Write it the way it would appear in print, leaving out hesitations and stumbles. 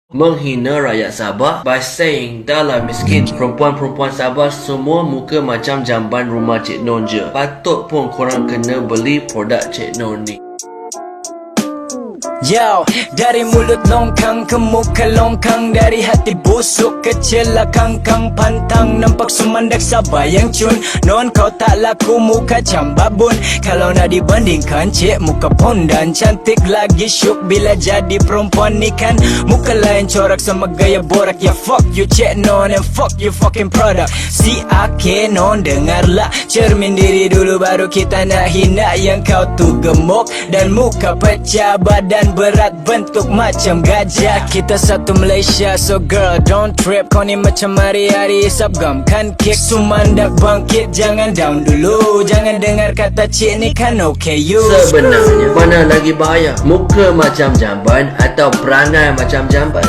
menghina rakyat Sabah by saying dah lah miskin, perempuan-perempuan Sabah semua muka macam jamban rumah Cik Non je. Patut pun korang kena beli produk Cik Non ni. Yo, dari mulut longkang ke muka longkang, dari hati busuk ke celakang kang pantang, nampak sumandak Sabah yang cun. Non kau tak laku muka cam babun. Kalau nak dibandingkan cik muka pondan, cantik lagi syuk bila jadi perempuan ni kan. Muka lain corak sama gaya borak. Ya fuck you cik Non and fuck you fucking product. Si Ake Non dengarlah, cermin diri dulu baru kita nak hina. Yang kau tu gemuk dan muka pecah, badan berat bentuk macam gajah. Kita satu Malaysia, so girl don't trip. Kau ni macam hari-hari isap gam kan kick. Sumandak bangkit, jangan down dulu. Jangan dengar kata cik ni kan okay you. Sebenarnya mana lagi bahaya, muka macam jamban atau perangai macam jamban?